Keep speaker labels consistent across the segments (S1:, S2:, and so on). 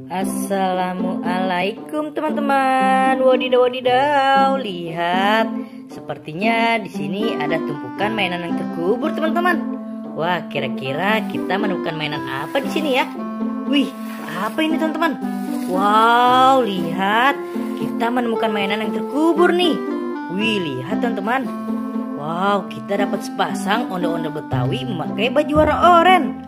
S1: Assalamualaikum teman-teman. Wadidaw wadidaw, lihat. Sepertinya di sini ada tumpukan mainan yang terkubur teman-teman. Wah, kira-kira kita menemukan mainan apa di sini ya? Wih, apa ini teman-teman? Wow, lihat. Kita menemukan mainan yang terkubur nih. Wih, lihat teman-teman. Wow, kita dapat sepasang ondel-ondel Betawi memakai baju warna oranye.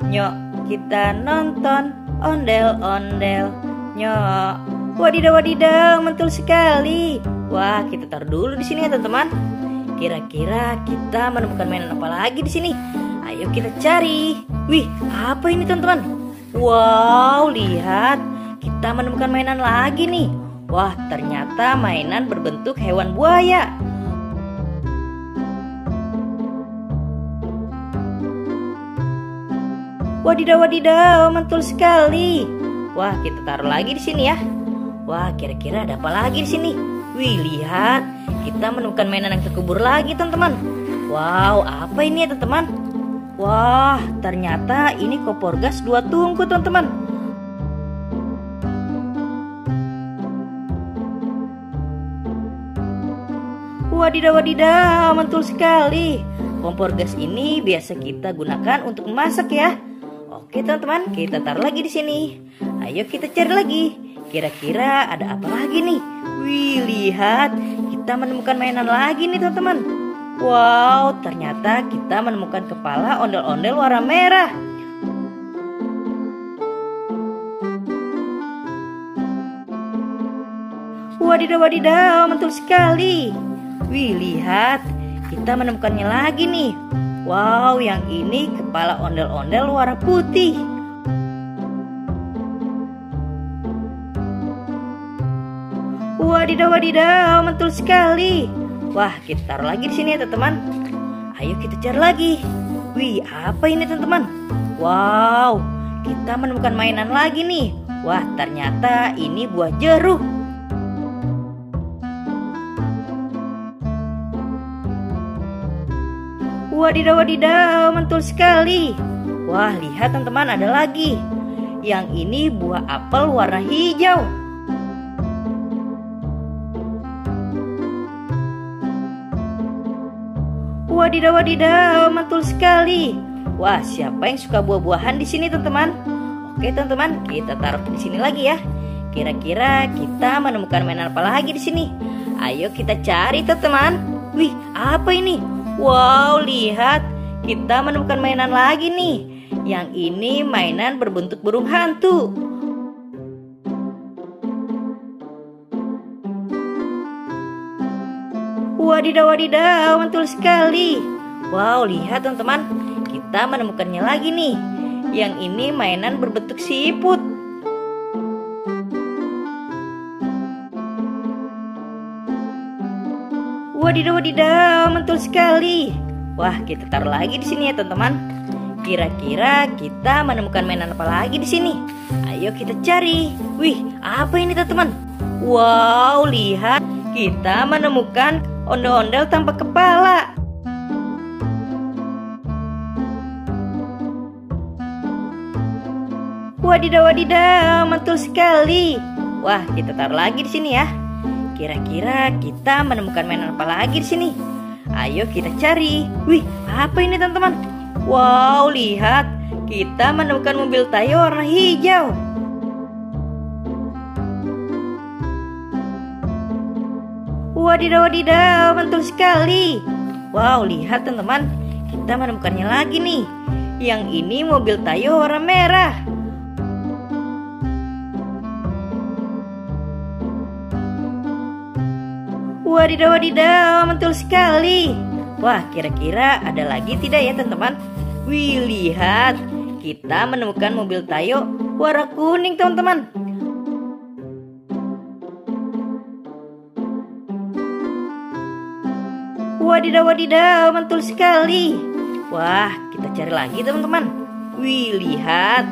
S1: Nyok, kita nonton ondel-ondel. Nyok, wadidaw wadidaw, mantul sekali. Wah, kita taruh dulu di sini ya teman-teman. Kira-kira kita menemukan mainan apa lagi di sini? Ayo kita cari. Wih, apa ini teman-teman? Wow, lihat. Kita menemukan mainan lagi nih. Wah, ternyata mainan berbentuk hewan buaya. Wadidaw wadidaw, mantul sekali. Wah, kita taruh lagi di sini ya. Wah, kira-kira ada apa lagi di sini? Wih, lihat. Kita menemukan mainan yang terkubur lagi, teman-teman. Wow, apa ini ya, teman-teman? Wah, ternyata ini kompor gas 2 tungku, teman-teman. Wadidaw wadidaw, mantul sekali. Kompor gas ini biasa kita gunakan untuk memasak ya. Oke teman-teman, kita taruh lagi di sini. Ayo kita cari lagi. Kira-kira ada apa lagi nih? Wih, lihat. Kita menemukan mainan lagi nih teman-teman. Wow, ternyata kita menemukan kepala ondel-ondel warna merah. Wadidaw wadidaw, mantul sekali. Wih, lihat. Kita menemukannya lagi nih. Wow, yang ini kepala ondel-ondel warna putih. Wadidaw wadidaw, mantul sekali. Wah, kita taruh lagi di sini ya teman-teman. Ayo kita cari lagi. Wih, apa ini teman-teman? Wow, kita menemukan mainan lagi nih. Wah, ternyata ini buah jeruk. Wadidaw wadidaw, mantul sekali. Wah, lihat teman-teman, ada lagi. Yang ini buah apel warna hijau. Wadidaw wadidaw, mantul sekali. Wah, siapa yang suka buah-buahan di sini teman-teman? Oke teman-teman, kita taruh di sini lagi ya. Kira-kira kita menemukan mainan apa lagi di sini? Ayo kita cari teman-teman. Wih, apa ini? Wow, lihat. Kita menemukan mainan lagi nih. Yang ini mainan berbentuk burung hantu. Wadidaw wadidaw, mantul sekali. Wow, lihat teman-teman. Kita menemukannya lagi nih. Yang ini mainan berbentuk siput. Wadidaw wadidaw, mantul sekali. Wah, kita taruh lagi di sini ya teman-teman. Kira-kira kita menemukan mainan apa lagi di sini? Ayo kita cari. Wih, apa ini teman-teman? Wow, lihat. Kita menemukan ondel-ondel tanpa kepala. Wadidaw wadidaw, mantul sekali. Wah, kita taruh lagi di sini ya. Kira-kira kita menemukan mainan apa lagi di sini? Ayo kita cari. Wih, apa ini teman-teman? Wow, lihat. Kita menemukan mobil Tayo warna hijau. Wadidaw wadidaw, mantul sekali. Wow, lihat teman-teman. Kita menemukannya lagi nih. Yang ini mobil Tayo warna merah. Wadidaw wadidaw, mantul sekali. Wah, kira-kira ada lagi tidak ya teman-teman? Wih, lihat. Kita menemukan mobil Tayo warna kuning teman-teman. Wadidaw wadidaw, mantul sekali. Wah, kita cari lagi teman-teman. Wih, lihat.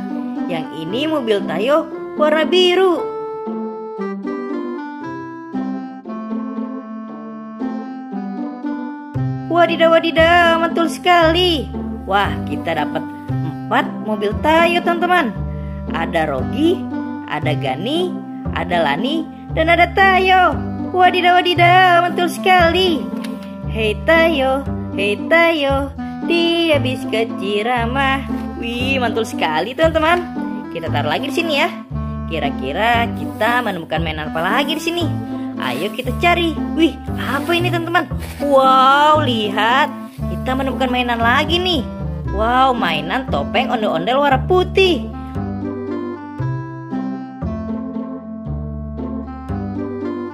S1: Yang ini mobil Tayo warna biru. Wadidaw, wadidaw, mantul sekali. Wah, kita dapat 4 mobil Tayo, teman-teman. Ada Rogi, ada Gani, ada Lani, dan ada Tayo. Wadidaw, wadidaw, mantul sekali. Hei Tayo, dia bis ke Ciremai. Wih, mantul sekali, teman-teman. Kita taruh lagi di sini ya. Kira-kira kita menemukan mainan apa lagi di sini? Ayo kita cari. Wih, apa ini, teman-teman? Wow, lihat. Kita menemukan mainan lagi nih. Wow, mainan topeng ondel-ondel warna putih.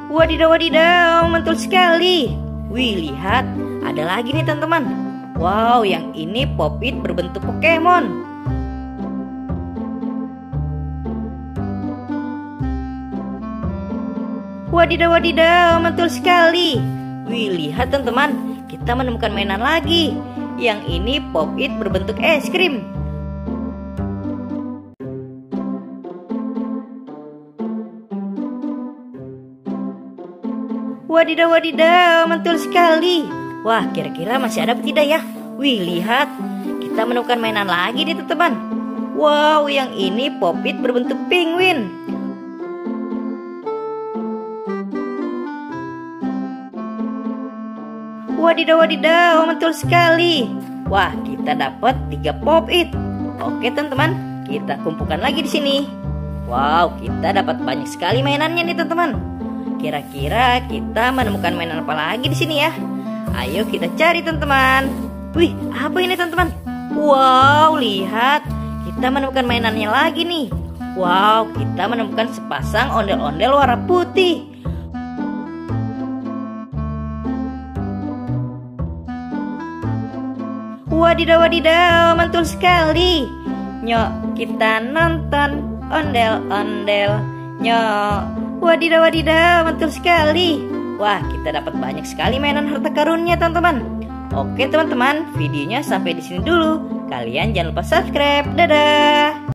S1: Wadidaw, wadidaw, mantul sekali. Wih, lihat. Ada lagi nih, teman-teman. Wow, yang ini Pop-It berbentuk Pokemon. Wadidaw, wadidaw, mantul sekali. Wih, lihat teman-teman, kita menemukan mainan lagi. Yang ini Pop-It berbentuk es krim. Wadidaw, wadidaw, mantul sekali. Wah, kira-kira masih ada apa tidak ya? Wih, lihat, kita menemukan mainan lagi nih, teman-teman. Wow, yang ini Pop-It berbentuk penguin. Wadidaw, wadidaw, mantul sekali. Wah, kita dapat 3 Pop-It. Oke, teman-teman, kita kumpulkan lagi di sini. Wow, kita dapat banyak sekali mainannya nih, teman-teman. Kira-kira kita menemukan mainan apa lagi di sini ya? Ayo kita cari, teman-teman. Wih, apa ini, teman-teman? Wow, lihat, kita menemukan mainannya lagi nih. Wow, kita menemukan sepasang ondel-ondel warna putih. Wadidaw, wadidaw, mantul sekali. Nyok, kita nonton ondel-ondel. Nyok, wadidaw, wadidaw, mantul sekali. Wah, kita dapat banyak sekali mainan harta karunnya, teman-teman. Oke, teman-teman, videonya sampai di sini dulu. Kalian jangan lupa subscribe. Dadah.